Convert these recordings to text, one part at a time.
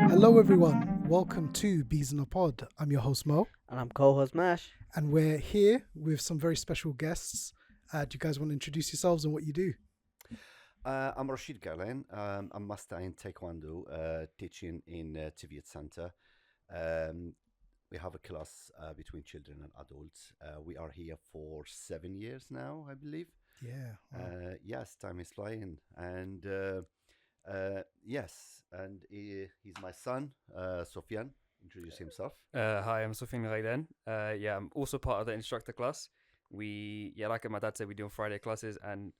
Hello, everyone. Welcome to Bees in a Pod. I'm your host, Mo, And I'm co-host Mash. and we're here with some very special guests. Do you guys want to introduce yourselves and what you do? I'm Rachid Ghailaine. I'm master in Taekwondo, teaching in Teviot Centre. Um, we have a class between children and adults. We are here for 7 years now, I believe. Yeah. Wow. Yes, time is flying. And yes, and he's my son, Sofian. Introduce himself. Hi, I'm Sofian Ghailaine. I'm also part of the instructor class. Like my dad said, we do on Friday classes, and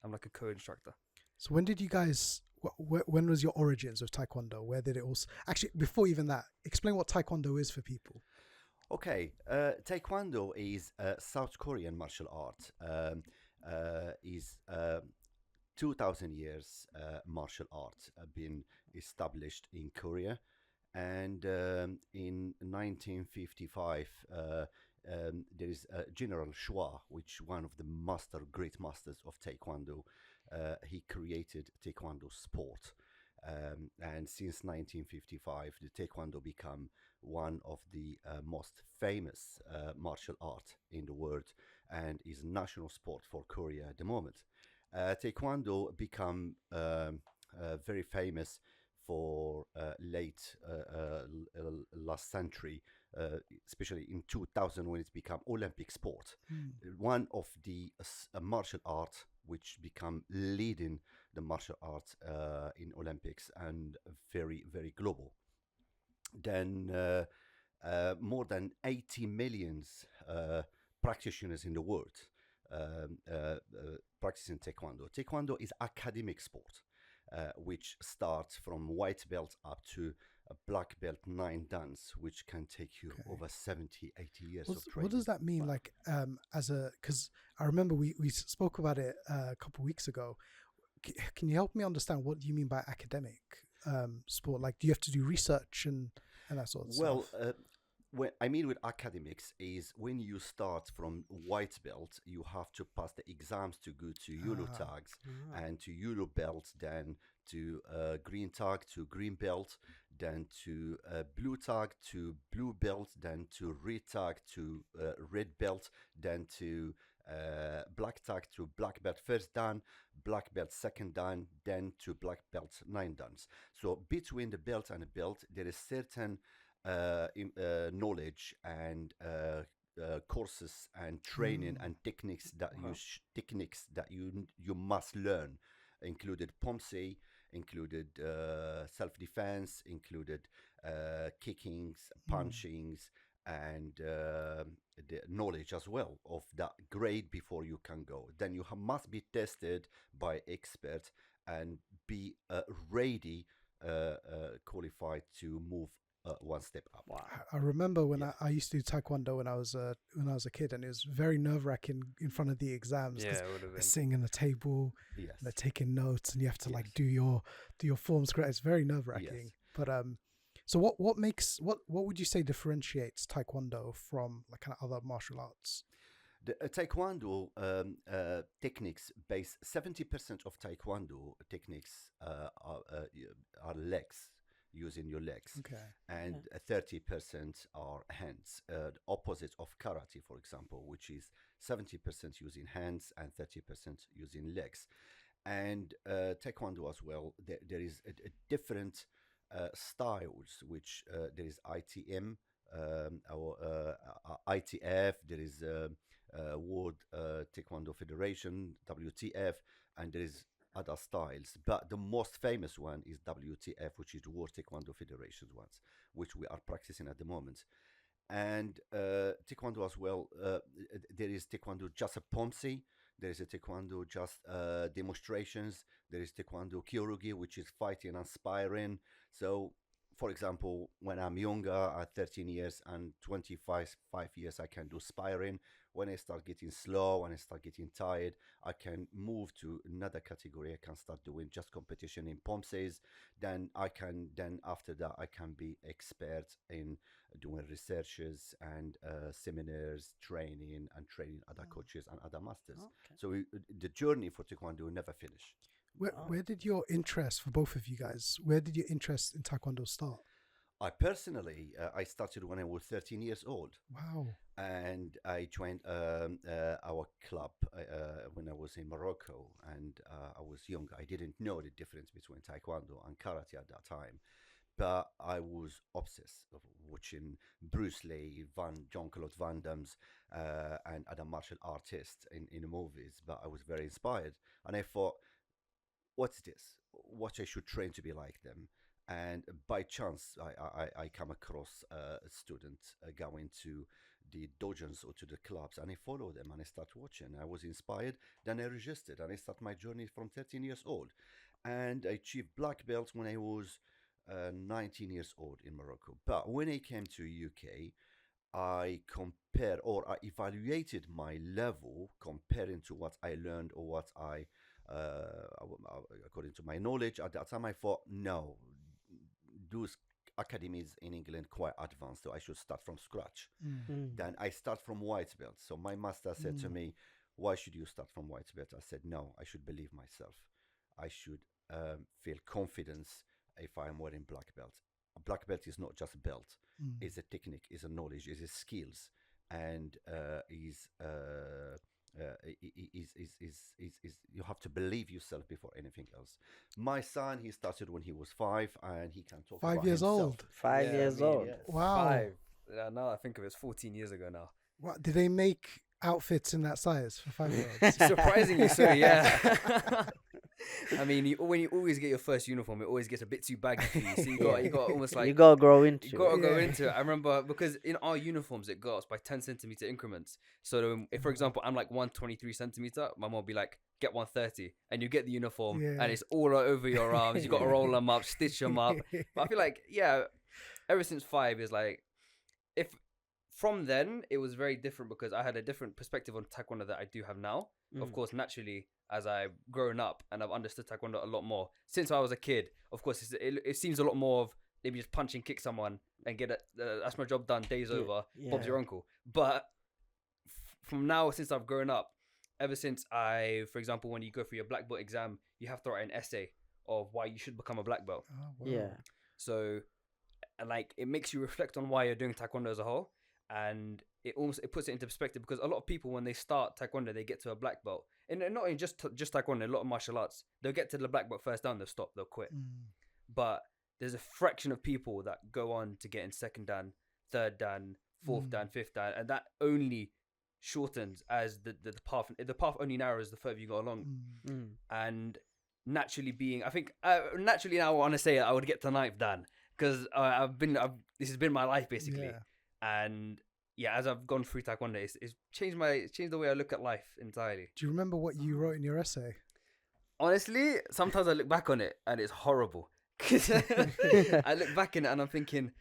I'm like a co-instructor. So when did you guys? When was your origins of Taekwondo? Where did it also? Actually, before even that, explain what Taekwondo is for people. Okay, Taekwondo is a South Korean martial art. Is 2,000 years martial art been established in Korea, and in 1955 there is General Shua, which one of the great masters of Taekwondo. He created Taekwondo sport. And since 1955, the Taekwondo become one of the most famous martial art in the world and is national sport for Korea at the moment. Taekwondo become very famous for last century, especially in 2000 when it became Olympic sport. One of the martial art which become leading the martial arts in Olympics and very, very global. Then more than 80 millions practitioners in the world practicing Taekwondo. Taekwondo is academic sport, which starts from white belt up to a black belt 9 dance, which can take you over 70, 80 years of training. What does that mean? Like, because I remember we spoke about it a couple of weeks ago. Can you help me understand what you mean by academic sport? Like, do you have to do research and that sort of stuff? What I mean with academics is when you start from white belt, you have to pass the exams to go to yellow tags and to yellow belt, then to green tag to green belt, then to blue tag to blue belt, then to red tag to red belt, then to black tag to black belt first dan, black belt second dan, then to black belt 9 dans. So between the belt and the belt, there is certain knowledge and courses and training and techniques that you must learn, included pomse, included self-defense, included kickings, punchings, and the knowledge as well of that grade before you can go. Then you must be tested by experts and be ready, qualified to move one step up. Wow. I remember when I used to do Taekwondo when I was a kid, and it was very nerve-wracking in front of the exams. Yeah, it would have been. They're sitting in the table, Yes. they're taking notes, and you have to like do your forms correct. It's very nerve-wracking. Yes. But so what would you say differentiates Taekwondo from like kind of other martial arts? The Taekwondo techniques 70% of Taekwondo techniques are legs, using your legs, and 30% are hands. The opposite of karate, for example, which is 70% using hands and 30% using legs. And Taekwondo as well, there is a different styles, which there is ITM or ITF, there is World Taekwondo Federation, WTF, and there is other styles, but the most famous one is WTF, which is the World Taekwondo Federation's ones, which we are practicing at the moment. And Taekwondo as well, there is Taekwondo just a pomse, there is a Taekwondo just demonstrations, there is Taekwondo Kyorugi, which is fighting and sparring. So, for example, when I'm younger, at 13 years and 25 years, I can do sparring. when I start getting slow, when I start getting tired, I can move to another category. I can start doing just competition in pomses. Then after that, I can be expert in doing researches and seminars, training other coaches and other masters. So the journey for Taekwondo never finish. Where did your interest, for both of you guys, where did your interest in Taekwondo start? I personally, I started when I was 13 years old. Wow. And I joined our club when I was in Morocco, and I was young. I didn't know the difference between Taekwondo and Karate at that time. But I was obsessed of watching Bruce Lee, Jean-Claude Van Damme's, and other martial artists in the movies. But I was very inspired, and I thought, what's this? What I should train to be like them. And by chance, I come across a student going to the dojos or to the clubs, and I follow them and I start watching. I was inspired. Then I registered and I start my journey from 13 years old. And I achieved black belt when I was 19 years old in Morocco. But when I came to UK, I compared or I evaluated my level comparing to what I learned or what I, according to my knowledge at that time, I thought, no, those academies in England quite advanced, so I should start from scratch. Then I start from white belt. So my master said to me, why should you start from white belt? I said, no, I should believe myself. I should feel confidence if I'm wearing black belt. A black belt is not just a belt. It's a technique, it's a knowledge, it's a skills, and is you have to believe yourself before anything else. My son, he started when he was 5, and he can talk 5 about years himself. old. 5 years old. Yes. Wow. 5. Yeah, now I think of it, it's 14 years ago now. What, did they make outfits in that size for 5-year-olds? Surprisingly so, yeah. I mean, when you always get your first uniform, it always gets a bit too baggy for you. So you got almost like you gotta grow into you gotta it. go into it. I remember because in our uniforms it goes by 10 centimeter increments. So if, for example, I'm like 123 centimeter, my mom will be like, get 130, and you get the uniform, and it's all over your arms. You got to roll them up, stitch them up. But I feel like ever since 5 is like, if from then it was very different because I had a different perspective on Taekwondo that I do have now. Of course, naturally, as I've grown up and I've understood Taekwondo a lot more since I was a kid. Of course, it seems a lot more of maybe just punch and kick someone and get that's my job done. Day's over. Bob's your uncle. But from now, since I've grown up, ever since for example, when you go for your black belt exam, you have to write an essay of why you should become a black belt. Oh, wow. Yeah. So, like, it makes you reflect on why you're doing Taekwondo as a whole, and it puts it into perspective because a lot of people when they start Taekwondo, they get to a black belt, and not in just Taekwondo, a lot of martial arts, they'll get to the black belt first down, they'll stop, they'll quit. But there's a fraction of people that go on to get in second dan, third dan, fourth dan, fifth dan, and that only shortens as the path only narrows the further you go along. And naturally I think naturally now I want to say I would get to ninth dan because this has been my life basically. And as I've gone through Taekwondo, it's changed the way I look at life entirely. Do you remember what you wrote in your essay? Honestly, sometimes I look back on it and it's horrible. Cause I look back in it and I'm thinking,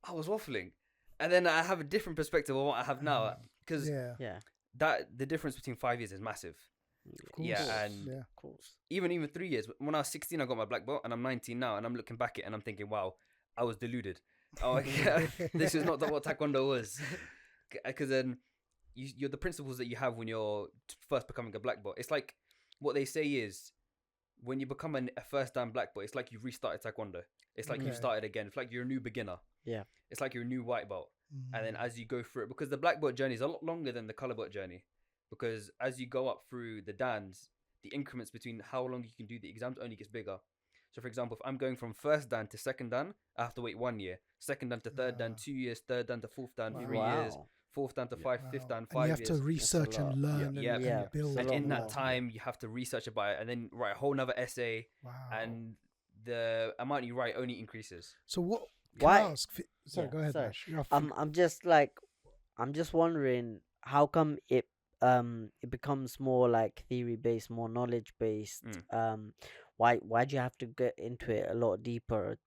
I was waffling, and then I have a different perspective of what I have now. Because that the difference between 5 years is massive. Of course. Of course. Even 3 years. When I was 16, I got my black belt, and I'm 19 now, and I'm looking back at it and I'm thinking, wow, I was deluded. Oh, this is not what Taekwondo was. Because then you're the principles that you have when you're first becoming a black belt. It's like what they say is when you become a first dan black belt, it's like you've restarted Taekwondo. It's like you've started again. It's like you're a new beginner. Yeah. It's like you're a new white belt. And then as you go through it, because the black belt journey is a lot longer than the color belt journey, because as you go up through the dans, the increments between how long you can do the exams only gets bigger. So for example, if I'm going from first dan to second dan, I have to wait 1 year. Second dan to third dan, 2 years. Third dan to fourth dan, 3 years. Fourth dan to fifth dan, 5 years. And you have to research and learn and build. And in that time, you have to research about it and then write a whole nother essay. And the amount you write only increases. So what? Can I ask? Sorry, go ahead. Nash. I'm just wondering how come it becomes more like theory based, more knowledge based. Why do you have to get into it a lot deeper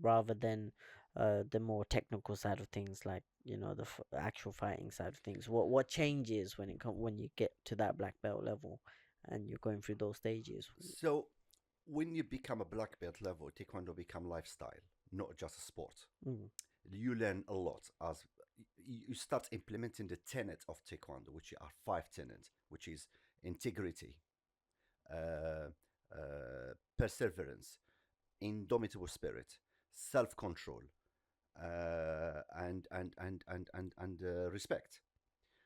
rather than the more technical side of things, like the actual fighting side of things? What changes when you get to that black belt level and you're going through those stages? So when you become a black belt level, Taekwondo become lifestyle, not just a sport. You learn a lot as you start implementing the tenets of Taekwondo, which are 5 tenets, which is integrity, perseverance, indomitable spirit, self-control, and respect.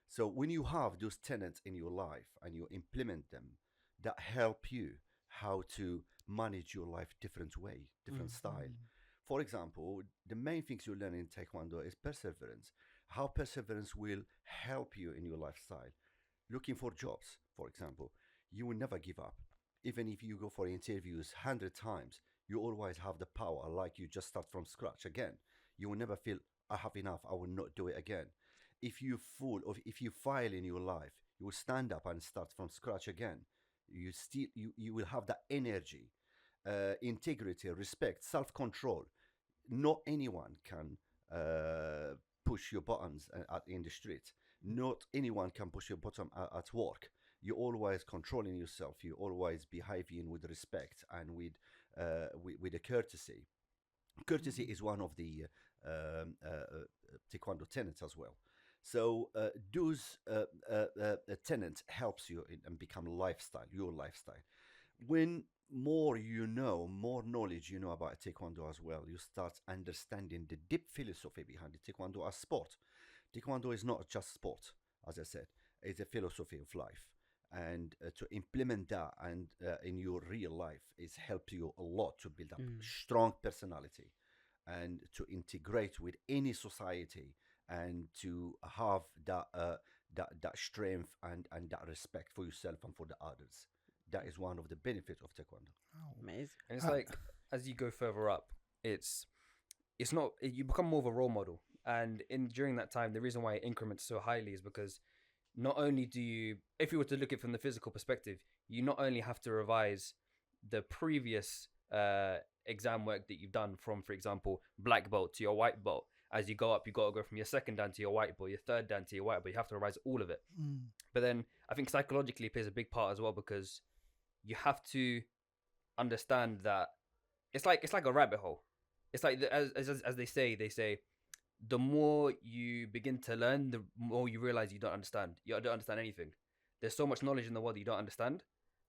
So when you have those tenets in your life and you implement them, that help you how to manage your life different way, different style. For example, the main things you learn in Taekwondo is perseverance. How perseverance will help you in your lifestyle. Looking for jobs, for example, you will never give up. Even if you go for interviews 100 times, you always have the power, like you just start from scratch again. You will never feel, I have enough, I will not do it again. If you fall or if you fail in your life, you will stand up and start from scratch again. You will have that energy, integrity, respect, self-control. Not anyone can push your buttons in the street. Not anyone can push your button at work. You're always controlling yourself. You're always behaving with respect and with a courtesy. Courtesy is one of the Taekwondo tenets as well. So those tenets helps you and become your lifestyle. When more knowledge you know about Taekwondo as well, you start understanding the deep philosophy behind the Taekwondo as sport. Taekwondo is not just sport, as I said, it's a philosophy of life. And to implement that and in your real life is help you a lot to build up strong personality and to integrate with any society and to have that strength and that respect for yourself and for the others. That is one of the benefits of Taekwondo. Oh, amazing. And it's like as you go further up, it's not you become more of a role model. And during that time, the reason why it increments so highly is because not only do you, if you were to look at it from the physical perspective, you not only have to revise the previous exam work that you've done from, for example, black belt to your white belt. As you go up, you got to go from your second dan to your white belt, your third dan to your white belt. You have to revise all of it. But then I think psychologically it plays a big part as well, because you have to understand that it's like a rabbit hole. It's like as they say, the more you begin to learn, the more you realize you don't understand. You don't understand anything. There's so much knowledge in the world that you don't understand,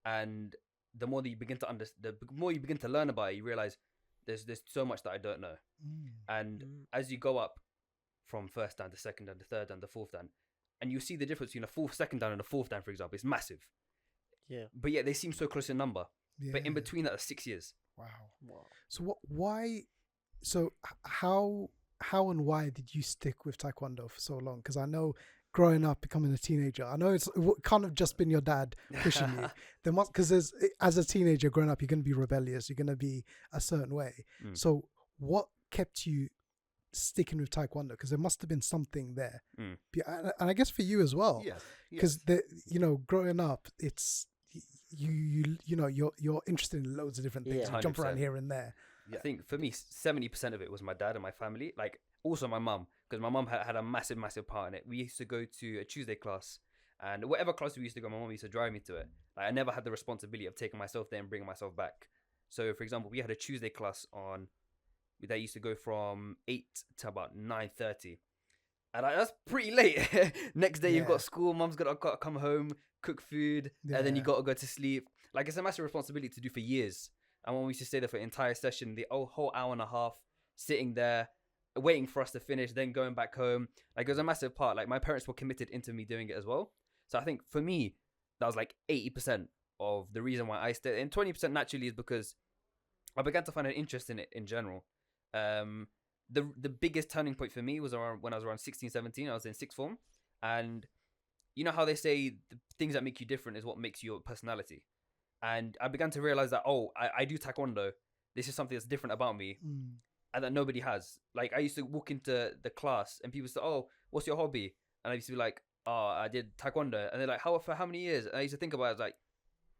and the more that you begin to the more you begin to learn about it, you realize there's so much that I don't know. And as you go up from first dan to second dan to third dan to fourth dan, and you see the difference between a second dan and a fourth dan, for example, it's massive. Yeah. But yet they seem so close in number. Yeah. But in between that are 6 years. Wow. So why? So how and why did you stick with Taekwondo for so long? Because I know growing up, becoming a teenager, I know it can't have just been your dad pushing you. There must, because as a teenager growing up, you're going to be rebellious. You're going to be a certain way. So what kept you sticking with Taekwondo? Because there must have been something there. And I guess for you as well. Yes. Because growing up, it's you're interested in loads of different things. You jump around here and there. I think for me, 70% of it was my dad and my family. Like also my mum, because my mum had a massive part in it. We used to go to a Tuesday class, and whatever class we used to go, my mum used to drive me to it. Like I never had the responsibility of taking myself there and bringing myself back. So for example, we had a Tuesday class that used to go from 8 to about 9:30. And that's pretty late. Next day you've got school, mum's got to come home, cook food, and then you got to go to sleep. Like it's a massive responsibility to do for years. And when we used to stay there for an entire session, the whole hour and a half, sitting there, waiting for us to finish, then going back home. Like it was a massive part. Like my parents were committed into me doing it as well. So I think for me, that was like 80% of the reason why I stayed. And 20% naturally is because I began to find an interest in it in general. The biggest turning point for me was when I was around 16, 17. I was in sixth form. And you know how they say the things that make you different is what makes your personality. And I began to realize that, I do Taekwondo. This is something that's different about me and that nobody has. Like, I used to walk into the class and people say, oh, what's your hobby? And I used to be like, oh, I did Taekwondo. And they're like, for how many years? And I used to think about it, like,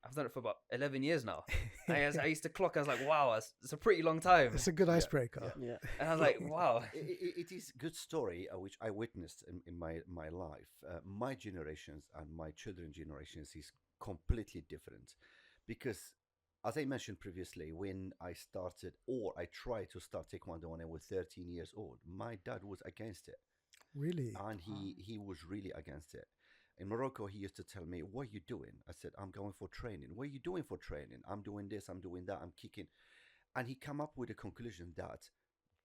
I've done it for about 11 years now. I used to clock. I was like, wow, it's a pretty long time. It's a good icebreaker. Yeah. And I was like, wow. It is good story which I witnessed in my life. My generations and my children's generations is completely different, because as I mentioned previously, when I started or I tried to start Taekwondo when I was 13 years old, my dad was against it. Really? And he was really against it. In Morocco, he used to tell me, "What are you doing?" I said, "I'm going for training." "What are you doing for training?" "I'm doing this, I'm doing that, I'm kicking." And he came up with a conclusion that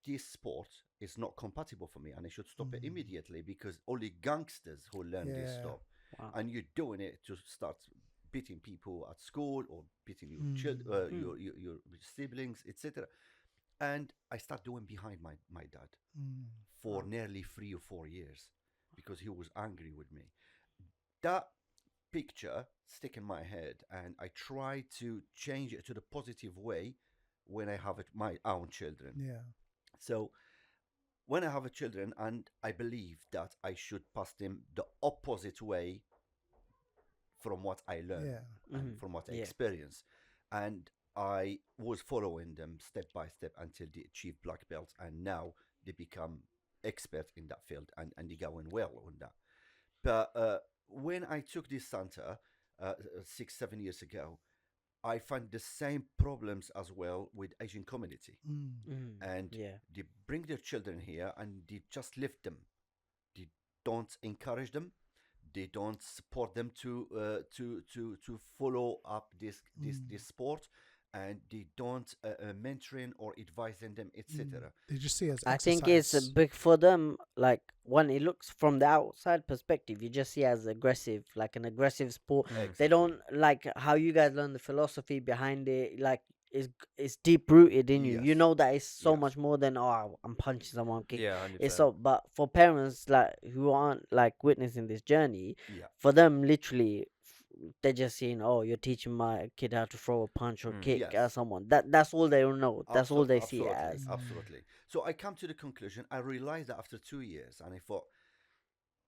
this sport is not compatible for me and I should stop it immediately, because only gangsters who learn this stop. Wow. And you're doing it to start beating people at school or beating your siblings, etc. And I start doing behind my dad for nearly 3 or 4 years, because he was angry with me. That picture stick in my head, and I try to change it to the positive way when I have my own children. Yeah. So when I have a children, and I believe that I should pass them the opposite way from what I learned and from what I experienced. And I was following them step by step until they achieve black belts, and now they become expert in that field, and they're going well on that. But when I took this center 6-7 years ago, I find the same problems as well with Asian community. And they bring their children here and they just lift them. They don't encourage them. They don't support them to follow up this sport, and they don't mentoring or advising them, etc. They just see it as I exercise. think it's big for them. Like when it looks from the outside perspective, you just see it as aggressive, like an aggressive sport. Exactly. They don't like how you guys learn the philosophy behind it. Like it's deep rooted in you. Yes. You know that it's so Yes. much more than I'm punching someone, I'm kicking. Yeah, 100%. It's so. But for parents like who aren't like witnessing this journey, Yeah. for them literally. They're just saying, "Oh, you're teaching my kid how to throw a punch or kick Yes. at someone." That's all they know. That's all they see it Absolutely, as. absolutely. So I come to the conclusion. I realized that after 2 years, and I thought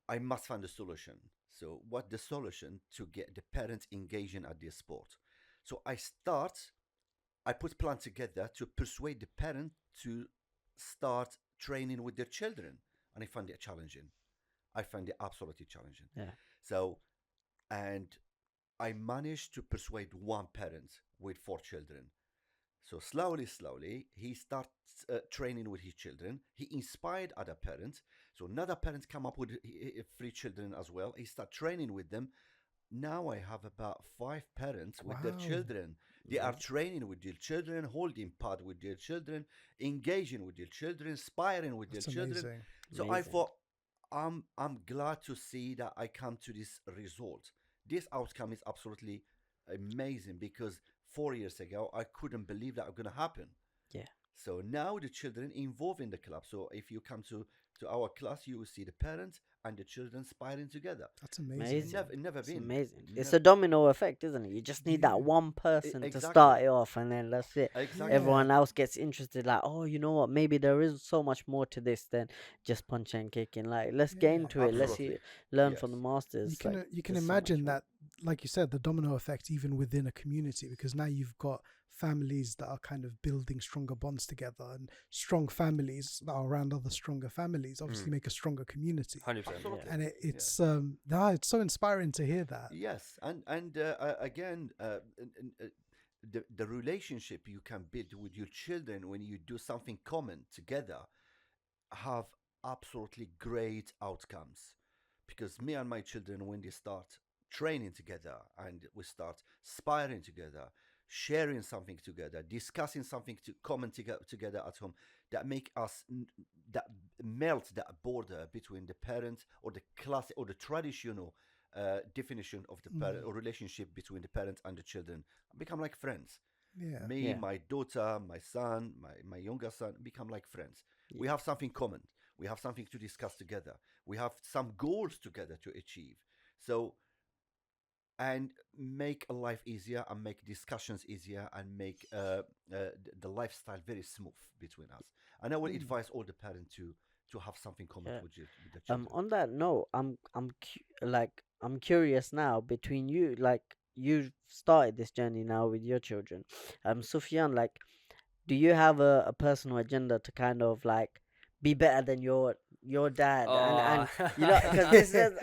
I must find a solution. So what the solution to get the parents engaging at this sport? So I put plan together to persuade the parent to start training with their children, and I find it challenging. I find it absolutely challenging. Yeah. So, and I managed to persuade one parent with 4 children. So slowly, he starts training with his children. He inspired other parents. So another parent come up with 3 children as well. He start training with them. Now I have about 5 parents with their Wow. children. They are training with their children, holding pad with their children, engaging with their children, inspiring with That's their children. amazing. So I thought, I'm glad to see that I come to this result. This outcome is absolutely amazing, because 4 years ago I couldn't believe that was going to happen. Yeah. So now the children involved in the club. So if you come to our class, you will see the parents and the children sparring together. That's amazing. Amazing. Never It's been. amazing. It's Never- a domino effect, isn't it? You just need that one person to exactly. start it off, and then that's it. Exactly. Everyone else gets interested. Like, oh, you know what? Maybe there is so much more to this than just punching and kicking. Like, let's get into it. Let's Absolutely. learn Yes. from the masters. You can there's so much imagine more. that, like you said, the domino effect even within a community, because now you've got families that are kind of building stronger bonds together, and strong families that are around other stronger families obviously make a stronger community. 100%. Absolutely. And it's so inspiring to hear that. Yes, and again, the relationship you can build with your children when you do something common together have absolutely great outcomes. Because me and my children, when they start training together and we start sparring together, sharing something together, discussing something common together at home, that make us that melt that border between the parent or the class or the traditional definition of the parent or relationship between the parents and the children, become like friends. Yeah. Me, my daughter, my son, my younger son become like friends. We have something common. We have something to discuss together. We have some goals together to achieve. So, and make a life easier, and make discussions easier, and make the lifestyle very smooth between us. And I will advise all the parents to have something common with the children. On that note, I'm curious now between you. Like, you've started this journey now with your children. Sufyan, like, do you have a personal agenda to kind of like be better than your dad? And you know, because this is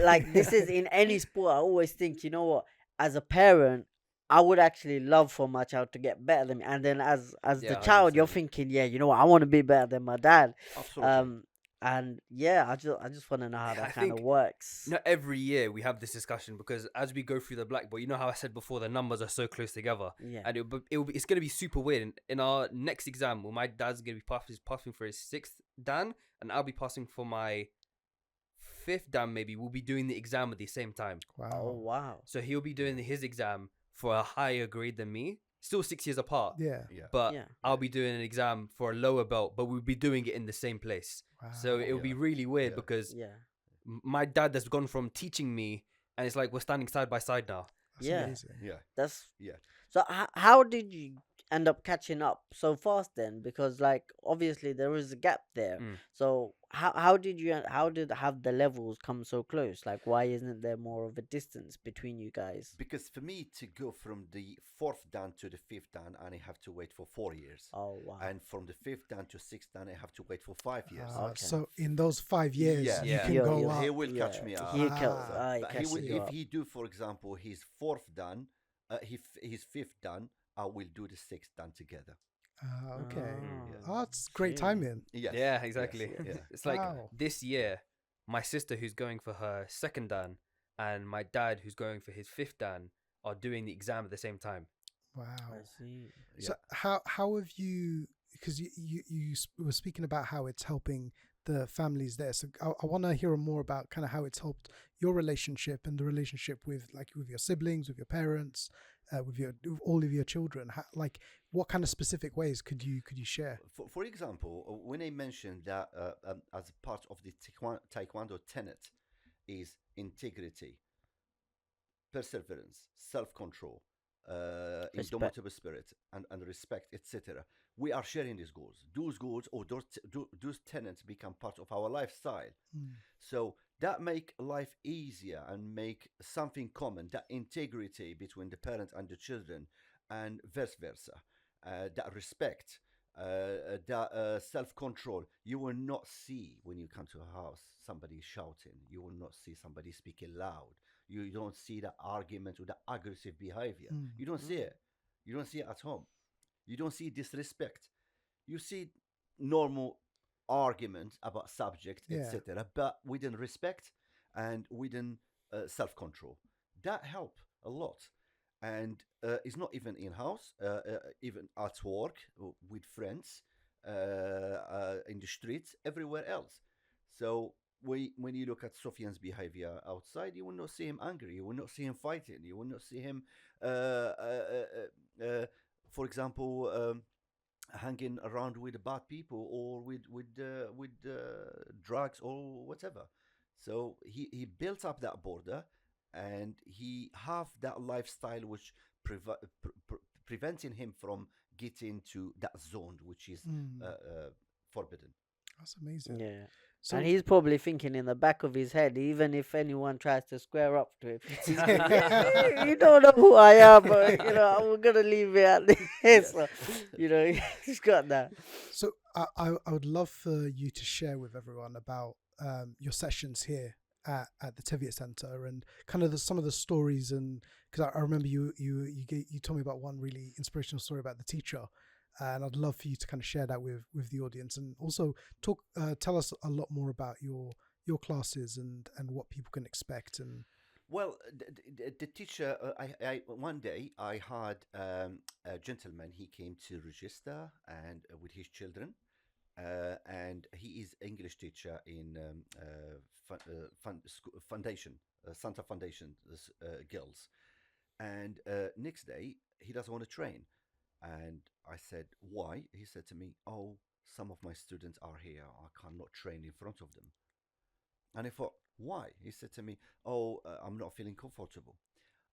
like, this is in any sport. I always think, you know what, as a parent, I would actually love for my child to get better than me. And then as the Yeah, child, you're 100%. thinking, yeah, you know what, I want to be better than my dad. Absolutely. And yeah, I just want to know how I that kind of think works. every year we have this discussion because as we go through the blackboard, you know how I said before, the numbers are so close together, Yeah. and it's gonna be super weird. In our next exam, well, my dad's gonna be passing for his 6th Dan, and I'll be passing for my 5th Dan. Maybe we'll be doing the exam at the same time. Oh Wow. wow. So he'll be doing his exam for a higher grade than me, still 6 years apart. Yeah. Yeah. But Yeah. I'll be doing an exam for a lower belt, but we'll be doing it in the same place. Wow. So it'll be Yeah. really weird Yeah. because Yeah. my dad has gone from teaching me, and it's like we're standing side by side now. That's Yeah. amazing. Yeah. That's Yeah. so. How did you end up catching up so fast then? Because like obviously there was a gap there. Mm. So how did you how did have the levels come so close? Like why isn't there more of a distance between you guys? Because for me to go from the 4th Dan to the 5th Dan, I have to wait for 4 years. Oh wow. And from the 5th Dan to 6th Dan, I have to wait for 5 years. Ah, Okay. So in those 5 years, Yeah. you Yeah. can He'll- go he'll- up. He will catch me up. He Ah. But he catches will, you if up. he do, for example, his 4th Dan, his 5th Dan, I will do the 6th Dan together. Ah, okay. Yeah. Oh, that's great Shoot. timing. Yes. Yeah, exactly. Yes. Yeah. It's like Wow. this year, my sister who's going for her 2nd Dan and my dad who's going for his 5th Dan are doing the exam at the same time. Wow. I see. So how have you? Because you were speaking about how it's helping the families there. So I want to hear more about kind of how it's helped your relationship and the relationship with your siblings, with your parents, with all of your children. Like what kind of specific ways could you share? For example, when I mentioned that as part of the Taekwondo tenet is integrity, perseverance, self-control, indomitable spirit, and respect, etc. We are sharing these goals. Those goals or those tenets become part of our lifestyle. So that make life easier and make something common, that integrity between the parent and the children, and vice versa. That respect, that self-control. You will not see when you come to a house somebody shouting. You will not see somebody speaking loud. You don't see that argument or that aggressive behavior. You don't see it. You don't see it at home. You don't see disrespect. You see normal arguments about subject, Yeah. etc. But within respect and within self-control. That help a lot. And it's not even in house, even at work, with friends, in the streets, everywhere else. So when you look at Sofian's behavior outside, you will not see him angry. You will not see him fighting. You will not see him, for example, hanging around with bad people or with drugs or whatever. So he built up that border, and he have that lifestyle which preventing him from getting to that zone which is forbidden. That's amazing. Yeah. So And he's probably thinking in the back of his head, even if anyone tries to square up to him, he's going, you don't know who I am, but I'm gonna leave it at this. So, he's got that. So I would love for you to share with everyone about your sessions here at the Teviot Centre and kind of some of the stories, and because I remember you told me about one really inspirational story about the teacher, and I'd love for you to kind of share that with the audience, and also tell us a lot more about your classes and what people can expect. And well, the teacher, I one day I had a gentleman. He came to register and with his children, and he is English teacher in foundation, Santa Foundation girls. And next day he doesn't want to train, and I said, why? He said to me, oh, some of my students are here. I cannot train in front of them. And I thought, why? He said to me, oh, I'm not feeling comfortable.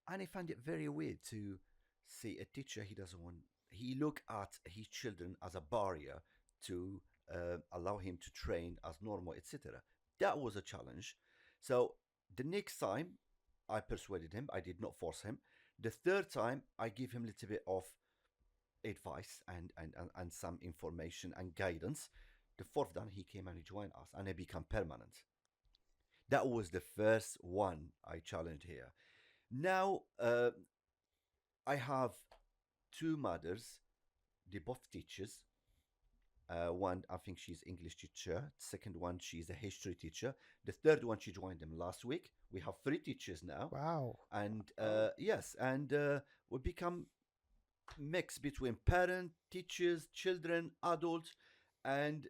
And I found it very weird to see a teacher he look at his children as a barrier to allow him to train as normal, etc. That was a challenge. So the next time I persuaded him. I did not force him. The third time, I give him a little bit of advice and some information and guidance. The fourth time, he came and he joined us, and it became permanent. That was the first one I challenged here. Now, I have two mothers. They both teachers. One, I think she's English teacher. Second one, she's a history teacher. The third one, she joined them last week. We have 3 teachers now. Wow. And yes, and we become mix between parent, teachers, children, adults, and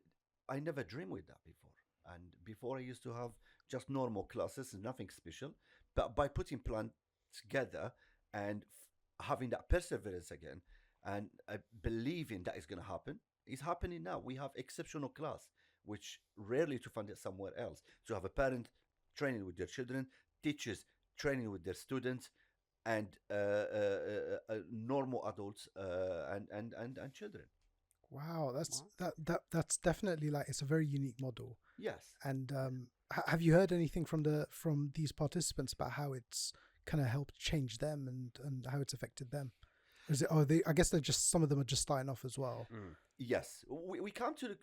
I never dreamed with that before. And before I used to have just normal classes, nothing special. But by putting plan together and having that perseverance again, and believing that is going to happen, it's happening now. We have exceptional class, which rarely to find it somewhere else. To have a parent training with their children, teachers training with their students, and normal adults and children. Wow, that's definitely like, it's a very unique model. Yes. And have you heard anything from these participants about how it's kind of helped change them and how it's affected them? Or is it? Oh, I guess they're just, some of them are just starting off as well. Yes, we come to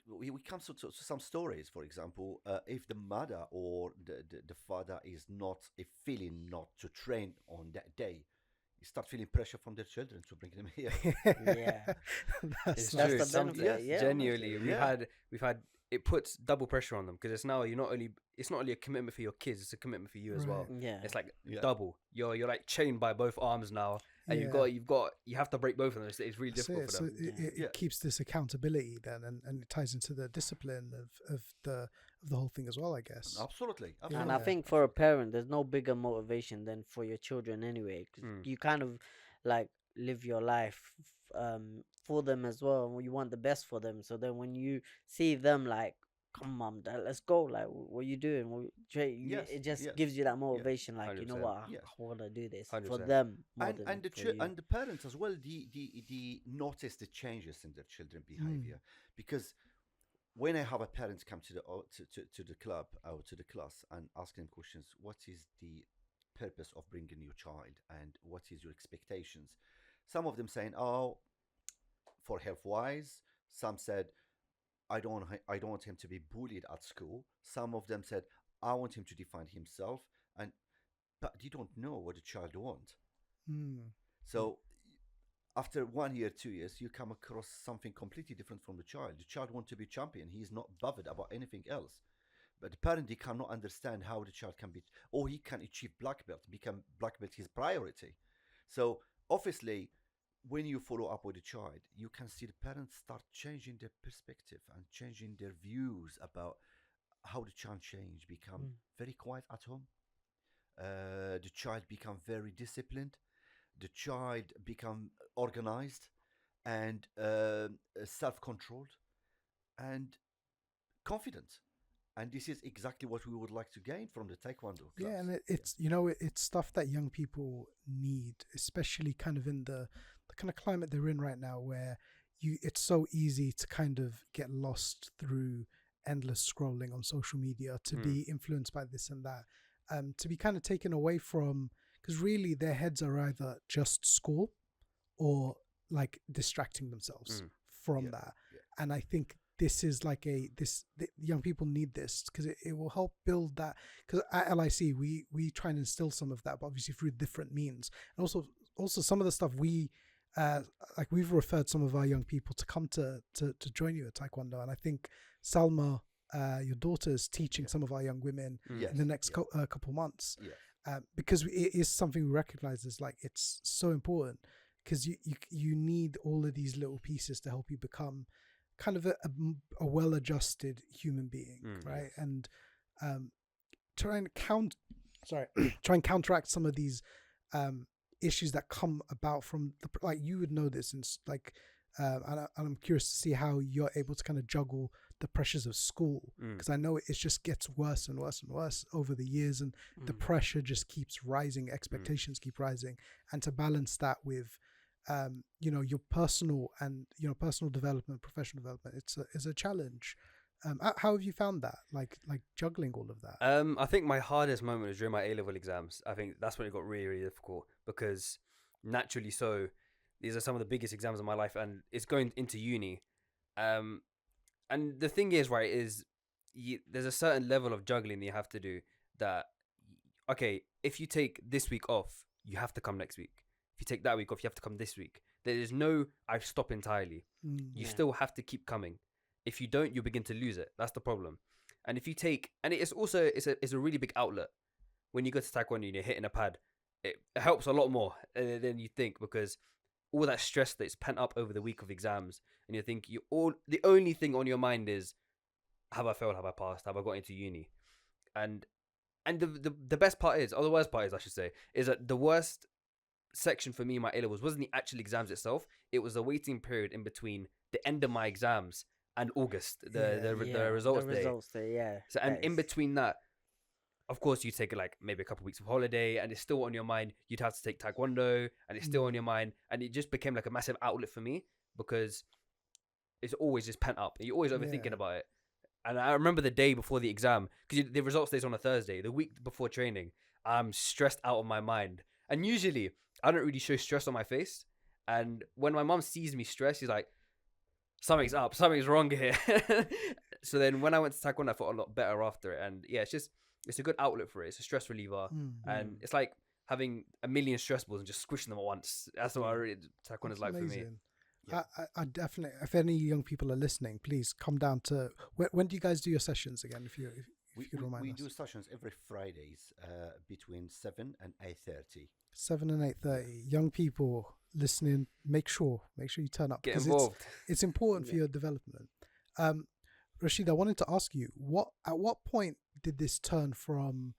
some stories. For example, if the mother or the father is not feeling not to train on that day, you start feeling pressure from their children to bring them here. Yeah, It's that's true. the Some, benefit. Yeah, genuinely, Yeah. we've had it puts double pressure on them, because it's now it's not only a commitment for your kids, it's a commitment for you as well. Yeah. It's like Yeah. double. You're like chained by both arms now, and Yeah. you have to break both of them. It's really That's difficult it. for So them. it Yeah. keeps this accountability then, and it ties into the discipline of the whole thing as well, I guess. Absolutely. And I Yeah. think for a parent, there's no bigger motivation than for your children anyway, because you kind of like live your life for them as well. You want the best for them. So then when you see them like, come mom, dad, let's go. Like, what are you doing? Yes, it just yes, gives you that motivation. Like, you know 100%. what? I Yes. want to do this 100%. for them more and than and the for you. and the parents as well, the notice the changes in their children behavior, because when I have a parent come to the club or to the class and ask them questions, what is the purpose of bringing your child and what is your expectations? Some of them saying, oh, for health wise. Some said, I don't want him to be bullied at school. Some of them said, I want him to define himself. But you don't know what the child wants. So after 1 year, 2 years, you come across something completely different from the child. The child wants to be champion. He is not bothered about anything else. But the parent, they cannot understand how the child can be, or he can achieve black belt, become black belt his priority. So obviously, when you follow up with the child, you can see the parents start changing their perspective and changing their views about how the child change, become very quiet at home. The child become very disciplined. The child become organized and self-controlled and confident. And this is exactly what we would like to gain from the Taekwondo class. Yeah, and it's it's stuff that young people need, especially kind of in the kind of climate they're in right now, where it's so easy to kind of get lost through endless scrolling on social media, to be influenced by this and that, to be kind of taken away from, because really their heads are either just school or like distracting themselves from that. Yeah. And I think this is like the young people need this, because it will help build that, because at LIC we try and instill some of that, but obviously through different means. And also some of the stuff like we've referred some of our young people to come to join you at Taekwondo, and I think Salma, your daughter, is teaching some of our young women in the next couple months, because it is something we recognize as like, it's so important, because you need all of these little pieces to help you become kind of a well-adjusted human being, right? And try and counteract some of these issues that come about from like, you would know this, and like and I'm curious to see how you're able to kind of juggle the pressures of school, because I know it just gets worse and worse and worse over the years, and the pressure just keeps rising, expectations keep rising, and to balance that with your personal and personal development, professional development, it's a challenge. How have you found that? Like juggling all of that? I think my hardest moment was during my A-level exams. I think that's when it got really, really difficult because naturally so, these are some of the biggest exams of my life and it's going into uni. And the thing is, right, is there's a certain level of juggling you have to do that, okay, if you take this week off, you have to come next week. If you take that week off, you have to come this week. There is no, I stop entirely. You still have to keep coming. If you don't, you begin to lose it. That's the problem. And if you take, and it's also, it's a really big outlet. When you go to Taekwondo and you're hitting a pad, it helps a lot more than you think because all that stress that's pent up over the week of exams, and you think the only thing on your mind is, have I failed? Have I passed? Have I got into uni? And the best part is, or the worst part is, I should say, is that the worst section for me in my A-levels wasn't the actual exams itself. It was the waiting period in between the end of my exams and August, the results day. Yeah. So, and in between that, of course, you take like maybe a couple of weeks of holiday and it's still on your mind. You'd have to take Taekwondo and it's still on your mind. And it just became like a massive outlet for me because it's always just pent up. You're always overthinking about it. And I remember the day before the exam, because the results day's on a Thursday, the week before training, I'm stressed out of my mind. And usually I don't really show stress on my face. And when my mom sees me stressed, she's like, something's up, something's wrong here. So then when I went to Taekwondo, I felt a lot better after it. And yeah, it's a good outlet for it. It's a stress reliever. And it's like having a million stress balls and just squishing them at once. That's what Taekwondo is like amazing. for me. Yeah. I definitely, if any young people are listening, please come down to, when do you guys do your sessions again? If you could remind us. We do sessions every Fridays between 7 and 8:30. 7 and 8:30. Young people listening, make sure you turn up. Get involved. It's important for your development. Rachid, I wanted to ask you, at what point did this turn from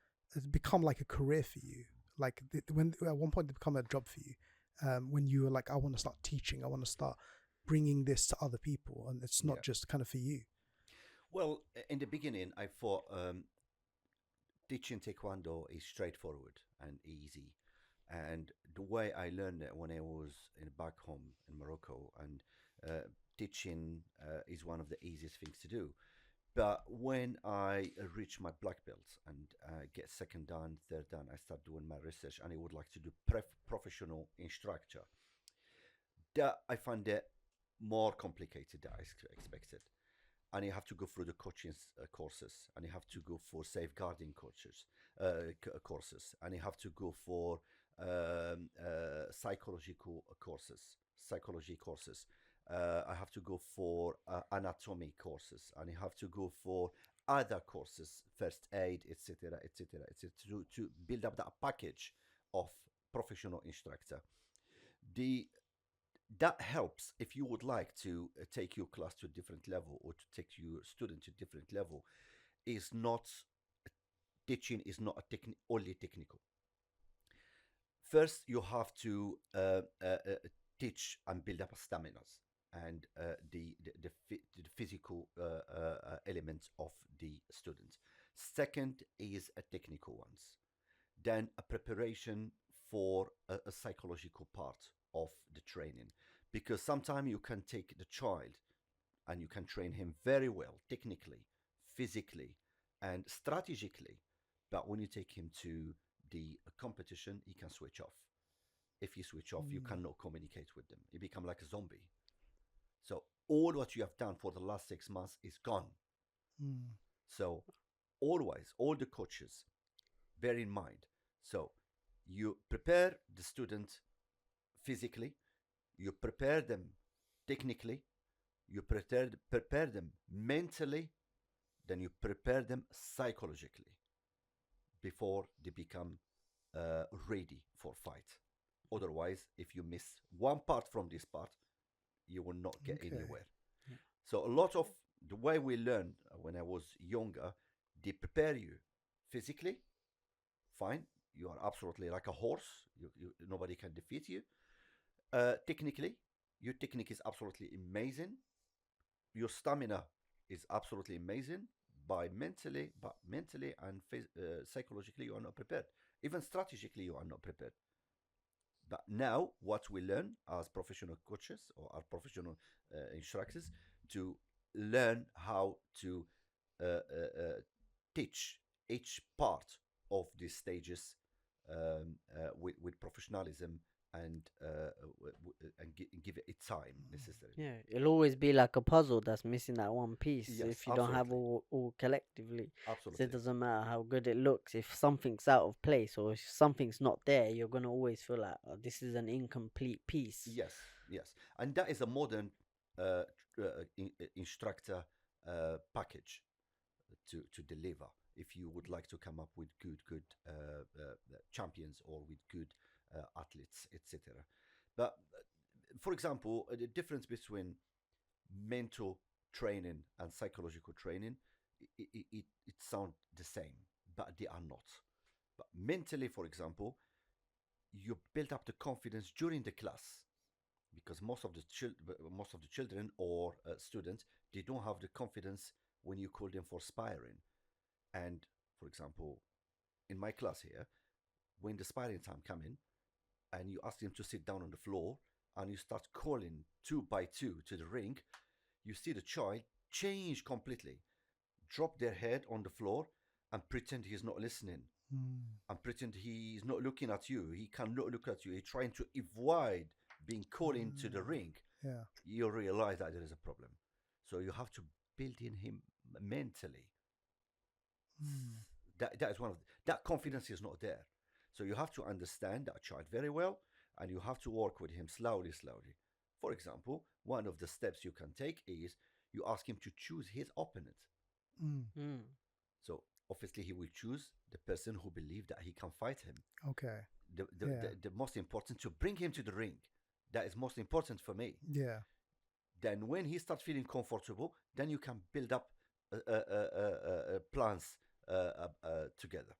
become like a career for you? Like when at one point did it become a job for you? When you were like, I want to start teaching, I want to start bringing this to other people, and it's not just kind of for you. Well, in the beginning, I thought teaching Taekwondo is straightforward and easy. And the way I learned it when I was back home in Morocco, and teaching is one of the easiest things to do. But when I reach my black belt and get second dan, third dan, I start doing my research and I would like to do professional instructor. That I find it more complicated than I expected. And you have to go through the coaching courses, and you have to go for safeguarding courses, and you have to go for psychology courses. I have to go for anatomy courses, and you have to go for other courses, first aid, etc., to build up that package of professional instructor. That helps if you would like to take your class to a different level or to take your student to a different level. Teaching is not only technical. First, you have to teach and build up stamina and the physical elements of the students. Second is a technical ones. Then a preparation for a psychological part of the training, because sometimes you can take the child and you can train him very well technically, physically, and strategically, but when you take him to the competition, he can switch off. If you switch off, you cannot communicate with them. You become like a zombie. So all what you have done for the last 6 months is gone. So always, all the coaches, bear in mind, so you prepare the student physically, you prepare them technically, you prepare them mentally, then you prepare them psychologically before they become ready for fight. Otherwise, if you miss one part from this part, you will not get anywhere. So a lot of the way we learned when I was younger, they prepare you physically, fine, you are absolutely like a horse, nobody can defeat you. Technically, your technique is absolutely amazing, your stamina is absolutely amazing, but mentally and psychologically you are not prepared. Even strategically you are not prepared. But now what we learn as professional coaches or as professional instructors, to learn how to teach each part of these stages with professionalism and give it its time necessary. Yeah, it'll always be like a puzzle that's missing that one piece Yes, if you don't have absolutely. all collectively. So Absolutely. it doesn't matter how good it looks. If something's out of place or if something's not there, you're gonna always feel like, oh, this is an incomplete piece. Yes, yes, and that is a modern instructor package to deliver. If you would like to come up with good champions or with good athletes, etc. But for example, the difference between mental training and psychological training, it sounds the same, but they are not. But mentally, for example, you build up the confidence during the class because most of the children or students, they don't have the confidence when you call them for sparring. And for example, in my class here, when the sparring time come in and you ask them to sit down on the floor and you start calling 2 by 2 to the ring, you see the child change completely, drop their head on the floor and pretend he's not listening. And pretend he's not looking at you. He cannot look at you. He's trying to avoid being called into the ring. Yeah. You realize that there is a problem. So you have to build in him mentally. That is one of that confidence is not there. So you have to understand that child very well, and you have to work with him slowly. For example, one of the steps you can take is you ask him to choose his opponent. So obviously he will choose the person who believes that he can fight him. Okay. The most important to bring him to the ring. That is most important for me. Yeah. Then when he starts feeling comfortable, then you can build up plans together.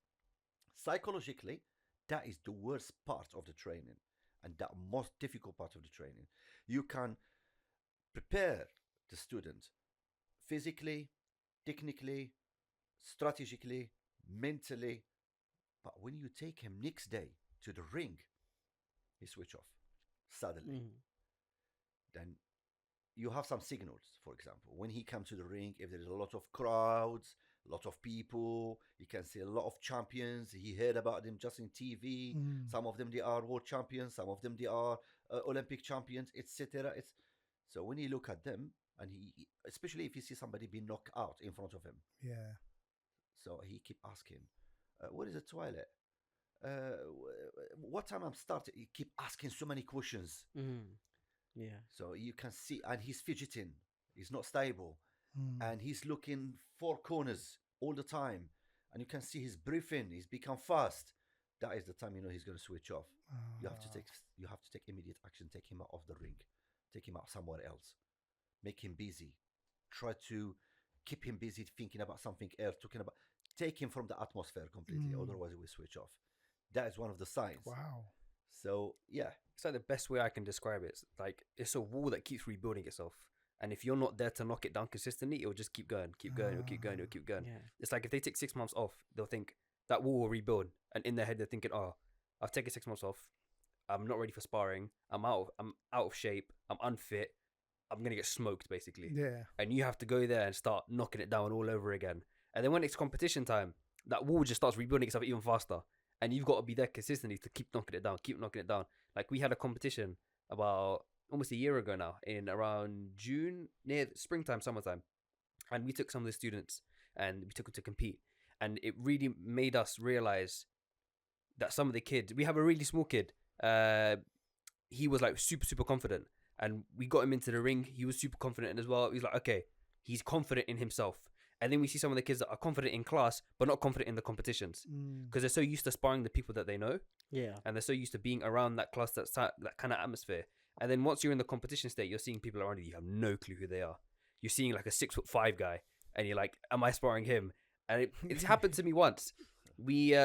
Psychologically, that is the worst part of the training and the most difficult part of the training. You can prepare the student physically, technically, strategically, mentally, but when you take him next day to the ring, he switch off suddenly. Then you have some signals. For example, when he comes to the ring, if there is a lot of crowds, a lot of people, he can see a lot of champions. He heard about them just in TV. Some of them they are world champions, some of them they are Olympic champions, etc. It's so when you look at them, and he, especially if you see somebody being knocked out in front of him, Yeah. so he keep asking, "What is the toilet? What time I'm starting?" He keep asking so many questions. Yeah. So you can see, and he's fidgeting. He's not stable, and he's looking four corners all the time, and you can see his breathing. He's become fast. That is the time you know he's going to switch off. You have to take immediate action. Take him out of the ring. Take him out somewhere else. Make him busy. Try to keep him busy thinking about something else. Take him from the atmosphere completely. Otherwise, he will switch off. That is one of the signs. Wow. So yeah, it's like the best way I can describe it. It's like it's a wall that keeps rebuilding itself, and if you're not there to knock it down consistently, it'll just keep going. It'll keep going. Yeah. It's like if they take 6 months off, they'll think that wall will rebuild, and in their head they're thinking, "Oh, I've taken 6 months off. I'm not ready for sparring. I'm out of shape. I'm unfit. I'm gonna get smoked, basically." Yeah. And you have to go there and start knocking it down all over again. And then when it's competition time, that wall just starts rebuilding itself even faster. And you've got to be there consistently to keep knocking it down. Like we had a competition about almost a year ago now, in around June, near springtime, summertime. And we took some of the students and we took them to compete. And it really made us realize that some of the kids, we have a really small kid, he was like super confident. And we got him into the ring. He was super confident as well. He's like, okay, he's confident in himself. And then we see some of the kids that are confident in class, but not confident in the competitions. Because they're so used to sparring the people that they know. Yeah. And they're so used to being around that class, that kind of atmosphere. And then once you're in the competition state, you're seeing people around you. You have no clue who they are. You're seeing like a 6'5" guy. And you're like, am I sparring him? And it's happened to me once. We, me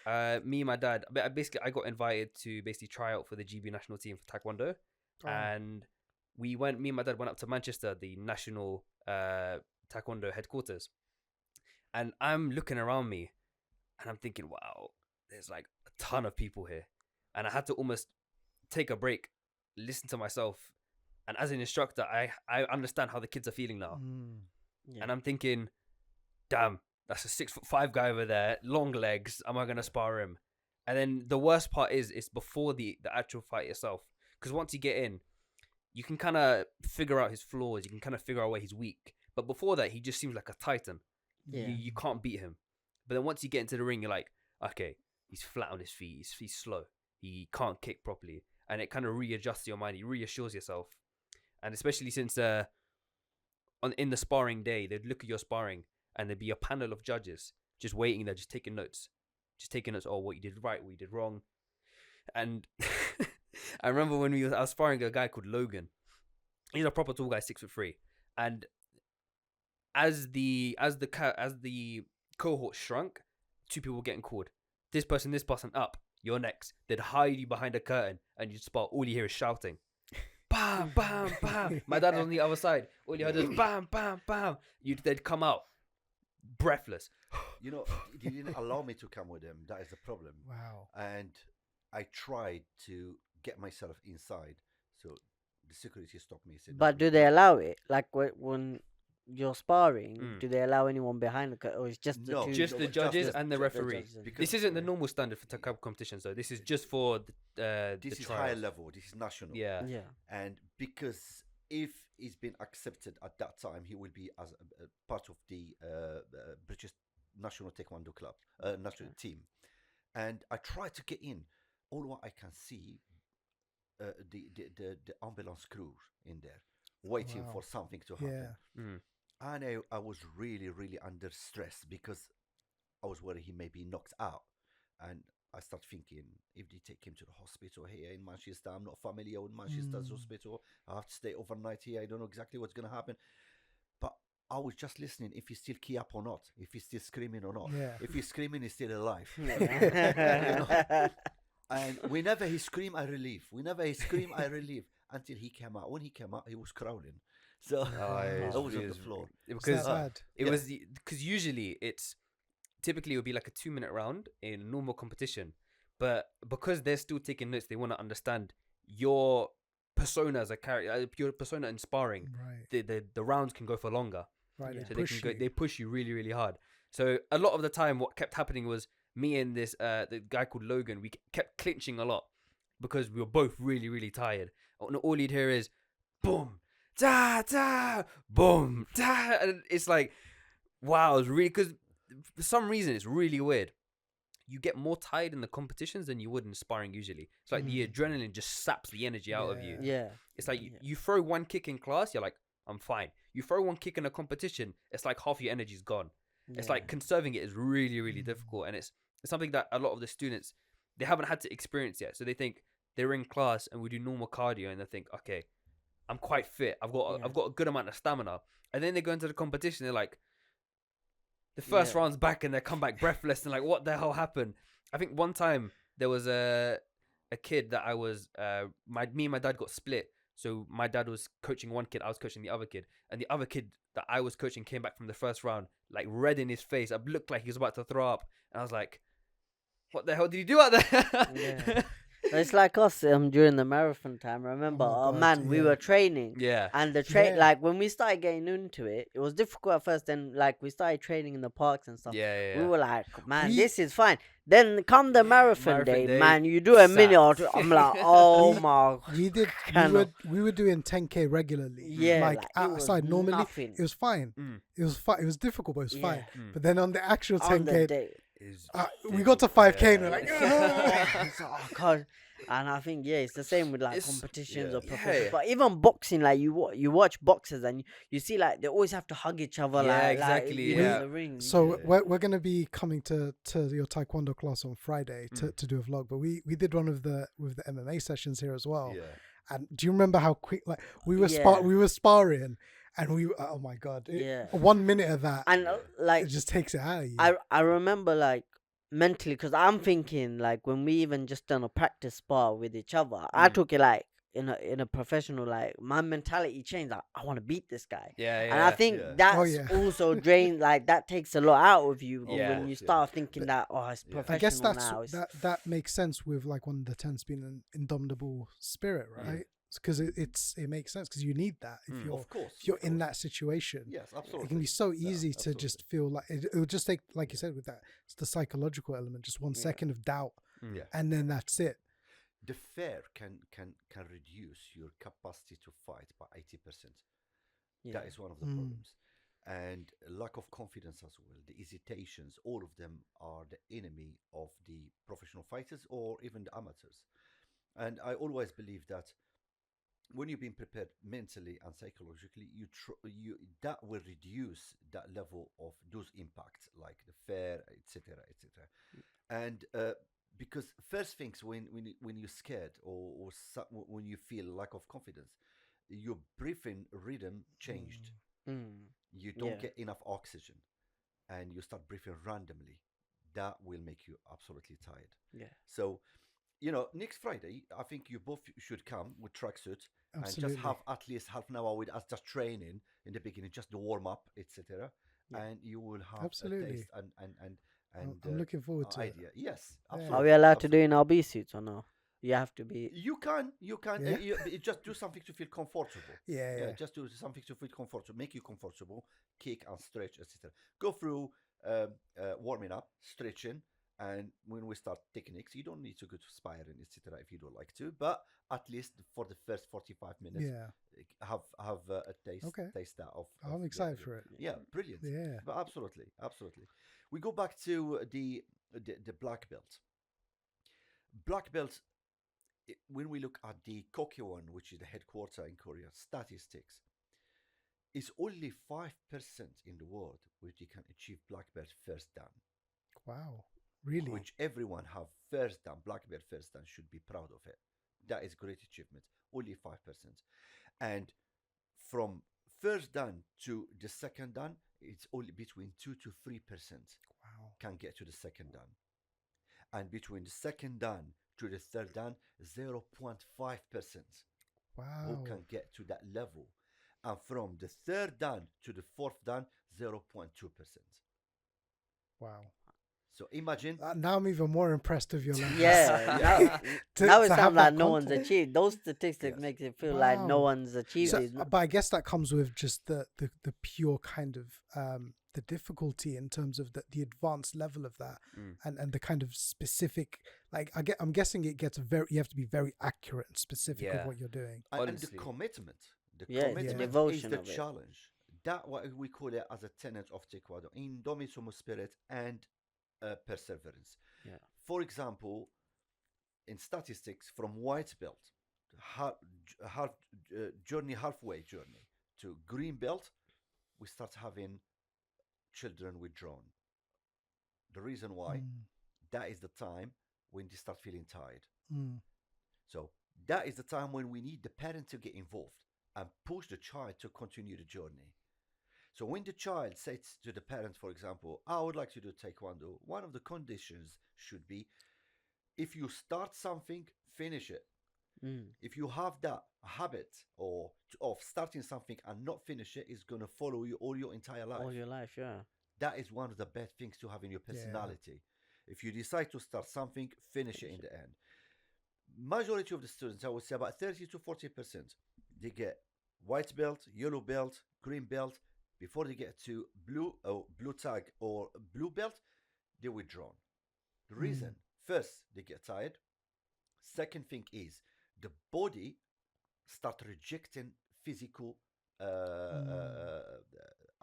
and my dad, I got invited to basically try out for the GB national team for Taekwondo. Oh. And me and my dad went up to Manchester, the national Taekwondo headquarters. And I'm looking around me and I'm thinking, wow, there's like a ton of people here. And I had to almost take a break, listen to myself And as an instructor, I understand how the kids are feeling now. Yeah. And I'm thinking, damn, that's a 6'5" guy over there, long legs. Am I gonna spar him? And then the worst part is it's before the actual fight itself. Because once you get in, you can kind of figure out his flaws. You can kind of figure out where he's weak. But before that, he just seems like a titan. Yeah. You can't beat him. But then once you get into the ring, you're like, okay, he's flat on his feet. He's slow. He can't kick properly. And it kind of readjusts your mind. It reassures yourself. And especially since in the sparring day, they'd look at your sparring and there'd be a panel of judges just waiting there, just taking notes. Oh, what you did right, what you did wrong. And I remember when I was sparring a guy called Logan. He's a proper tall guy, 6'3". And as the cohort shrunk, 2 people were getting called. This person, up. You're next. They'd hide you behind a curtain and you'd spar. All you hear is shouting. Bam, bam, bam. My dad was on the other side. All you heard is bam, bam, bam. They'd come out breathless. You know, he didn't allow me to come with him. That is the problem. Wow. And I tried to get myself inside. So the security stopped me. Said, But do they allow it? Like when you're sparring, do they allow anyone behind the curtain? Or it's just the the judges and the referee. Because This isn't the normal standard for Taekwondo competitions, though. This is just for this the is trials. higher level. This is national. Yeah. Yeah. And because if he's been accepted at that time, he will be as a part of the British National Taekwondo Club, national team. And I tried to get in. All what I can see, the ambulance crew in there, waiting for something to happen. Yeah. And I was really, really under stress because I was worried he may be knocked out. And I start thinking, if they take him to the hospital here in Manchester, I'm not familiar with Manchester's hospital. I have to stay overnight here. I don't know exactly what's going to happen. But I was just listening if he's still key up or not, if he's still screaming or not. Yeah. If he's screaming, he's still alive. You know? And whenever he screamed, I relieve. Whenever he screamed, I relieve. Until he came out. When he came out, he was crowning. So I was on the floor. Because usually typically it would be like a 2-minute round in a normal competition, but because they're still taking notes, they want to understand your persona as a character, your persona in sparring. Right. The rounds can go for longer. Right. So they push you really, really hard. So a lot of the time, what kept happening was me and this the guy called Logan, we kept clinching a lot because we were both really, really tired. And all you'd hear is boom, da da, boom, da, and it's like, wow, it's really, because for some reason it's really weird. You get more tired in the competitions than you would in sparring usually. It's like the adrenaline just saps the energy out of you. Yeah. It's like you throw one kick in class, you're like, I'm fine. You throw one kick in a competition, it's like half your energy's gone. Yeah. It's like conserving it is really, really difficult. And it's something that a lot of the students, they haven't had to experience yet. So they think they're in class and we do normal cardio and they think, okay, I'm quite fit. I've got a good amount of stamina. And then they go into the competition, they're like, the first round's back and they come back breathless and like, what the hell happened? I think one time there was a kid that I was, me and my dad got split. So my dad was coaching one kid, I was coaching the other kid. And the other kid that I was coaching came back from the first round, like red in his face. I looked like he was about to throw up. And I was like, what the hell did you do out there? Yeah. It's like us during the marathon time. Remember, we were training. Yeah. And like when we started getting into it, it was difficult at first. Then like we started training in the parks and stuff. Yeah. We were like, man, this is fine. Then come the marathon day, man, you do a minute or two. I'm like, oh my. We were doing 10K regularly. Yeah. Like outside normally, nothing. it was fine. It was fine. It was difficult, but it was fine. But then on the actual 10K. We got to 5K and we're like, oh god. And I think it's the same with like competitions or professional. But even boxing, like you watch boxers and you see like they always have to hug each other. Exactly. In the ring. So we're gonna be coming to your Taekwondo class on Friday to do a vlog. But we did one with the MMA sessions here as well. Yeah. And do you remember how quick we were sparring? And oh my god, 1 minute of that, and like it just takes it out of you. I remember like mentally, because I'm thinking like when we even just done a practice spar with each other, I took it like in a professional, like my mentality changed. Like I want to beat this guy. And I think that's also drained. Like that takes a lot out of you when you start thinking that it's professional. I guess now. that makes sense with like one of the 10s being an indomitable spirit, right? because it makes sense because you need that if you're Of course, if you're of in course. that situation. Yes, absolutely. It can be so Yeah, easy to absolutely. just feel like it will just take, like you said, with that, it's the psychological element, just 1 second of doubt, Yeah. and then that's it. The fear can reduce your capacity to fight by 80%. Yeah. That is one of the problems. And lack of confidence as well, the hesitations, all of them are the enemy of the professional fighters or even the amateurs. And I always believe that when you've been prepared mentally and psychologically, you that will reduce that level of those impacts, like the fear, etc., etc. And because first things when you're scared when you feel lack of confidence, your breathing rhythm changed. You don't get enough oxygen, and you start breathing randomly. That will make you absolutely tired. Yeah. So, next Friday, I think you both should come with tracksuit and Absolutely. just have at least half an hour with us, just training in the beginning, just to warm up, etc. And you will have Absolutely. a taste and I'm looking forward to it. idea. Yes, Yeah. absolutely. Are we allowed to do absolutely. in RB suits or no? You have to be. You can. Yeah. Just do something to feel comfortable. Yeah. Just do something to feel comfortable, make you comfortable, kick and stretch, etc. Go through warming up, stretching, and when we start techniques, you don't need to go to sparring, etc. If you don't like to, but at least for the first 45 minutes, Yeah. have a taste that of. I'm excited for it. Yeah, brilliant. Yeah. But absolutely. We go back to the black belt. Black belt. When we look at the Kokyoan, which is the headquarter in Korea, statistics, is only 5% in the world which you can achieve black belt first dan. Wow. Really? Which everyone have first dan, black belt first dan, should be proud of it. That is great achievement. Only 5%. And from first dan to the second dan, it's only between 2 to 3%. Wow. Can get to the second dan. And between the second dan to the third dan, 0.5%. Wow. Who can get to that level. And from the third dan to the fourth dan, 0.2%. Wow. So imagine. Now I'm even more impressed of your language. Yeah. Now it to have sounds like that no one's context. achieved. Those statistics makes it feel like no Wow. one's achieved So, it. but I guess that comes with just the pure kind of the difficulty in terms of the advanced level of that, and the kind of specific, like I'm guessing it gets you have to be very accurate and specific of what you're doing. And the commitment. The the commitment devotion is the of it. challenge. That what we call it as a tenet of Taekwondo, indomitable spirit and perseverance. Yeah. For example, in statistics, from white belt, halfway journey to green belt, we start having children withdrawn. The reason why, that is the time when they start feeling tired. So that is the time when we need the parent to get involved and push the child to continue the journey. So when the child says to the parent, for example, I would like to do Taekwondo, one of the conditions should be, if you start something, finish it. If you have that habit of starting something and not finish it, it's going to follow you all your entire life. All your life, yeah. That is one of the best things to have in your personality. If you decide to start something, finish it in the end. Majority of the students, I would say about 30 to 40%, they get white belt, yellow belt, green belt. Before they get to blue tag or blue belt, they're withdrawn. The reason, first, they get tired. Second thing is the body start rejecting physical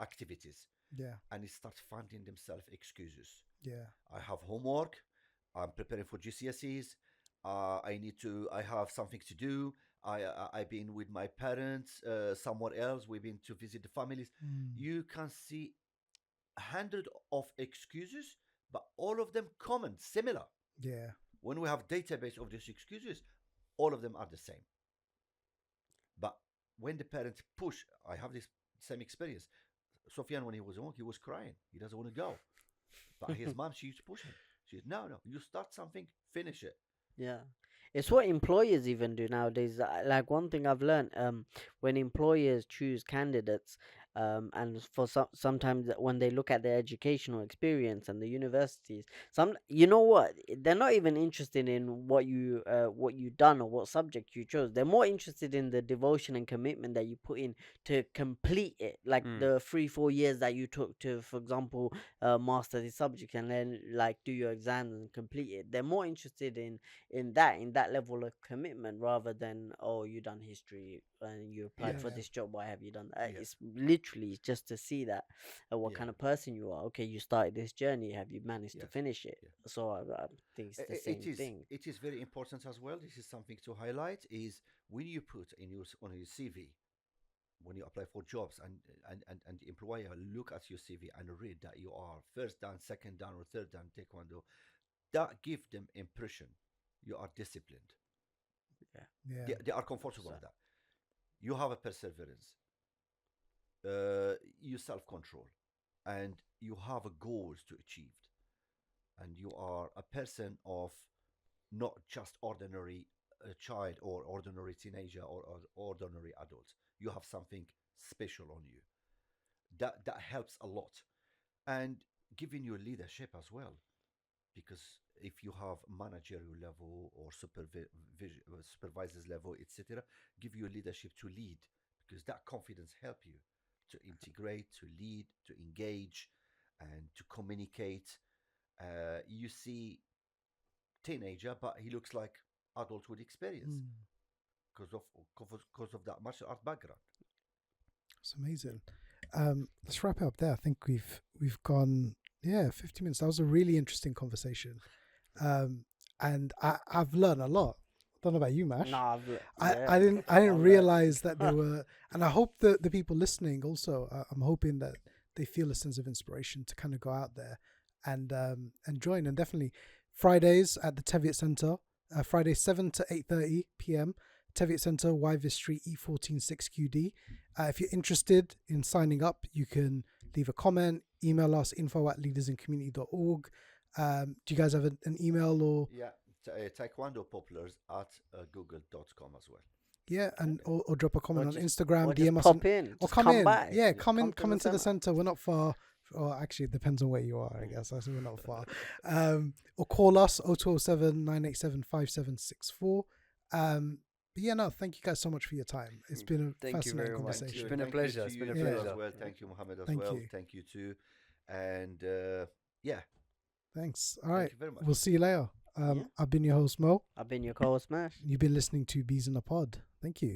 activities. Yeah. And it starts finding themselves excuses. Yeah. I have homework. I'm preparing for GCSEs. I have something to do. I've been with my parents somewhere else. We've been to visit the families. You can see 100 of excuses, but all of them common, similar. Yeah. When we have database of these excuses, all of them are the same. But when the parents push, I have this same experience. Sofian, when he was young, he was crying. He doesn't want to go. But his mom, she used to push him. She said, no, you start something, finish it. Yeah. It's what employers even do nowadays. Like one thing I've learned, when employers choose candidates, And for sometimes when they look at their educational experience and the universities, they're not even interested in what you done or what subject you chose. They're more interested in the devotion and commitment that you put in to complete it, like the 3-4 years that you took to, for example, master the subject and then like do your exams and complete it. They're more interested in that level of commitment rather than, oh, you done history and you applied for this job, why have you done that? It's literally just to see that what kind of person you are. Okay, you started this journey, have you managed to finish it? So I think it's the same thing. It is very important as well. This is something to highlight, is when you put on your CV, when you apply for jobs, and the employer look at your CV and read that you are first dan, second dan, or third dan taekwondo, that give them impression you are disciplined. They are comfortable with that. You have a perseverance, you self-control, and you have a goals to achieve, and you are a person of not just ordinary child or ordinary teenager or ordinary adult. You have something special on you. That helps a lot, and giving you leadership as well, because if you have managerial level or supervisors level, etc., give you leadership to lead, because that confidence help you to integrate, to lead, to engage, and to communicate. You see teenager, but he looks like adult with experience because of that martial art background. It's amazing. Let's wrap it up there. I think we've gone 50 minutes. That was a really interesting conversation, and I've learned a lot. I don't know about you, Mash. No, I didn't realize that there were, and I hope that the people listening also. I'm hoping that they feel a sense of inspiration to kind of go out there and join. And definitely Fridays at the Teviot Centre. Friday 7 to 8:30 p.m. Teviot Centre, Wyvis Street, E14 6QD. If you're interested in signing up, you can leave a comment, email us info@leadersincommunity.org. Do you guys have an email or? Yeah, Taekwondo Poplars at google.com as well. Yeah, and or drop a comment on Instagram, or DM just us, pop in, or just come in. by. Yeah, come into the centre. We're not far. Or actually, it depends on where you are, I guess. We're not far. Or call us 0207 987 5764. But yeah, no, thank you guys so much for your time. It's been a fascinating conversation. It's been a pleasure. It's been a pleasure. As well. Thank you, Mohammed, as well. Thank you too. And thanks. All right. Thank you very much. We'll see you later. I've been your host, Mo. I've been your co-host, Mash. You've been listening to Bees in a Pod. Thank you.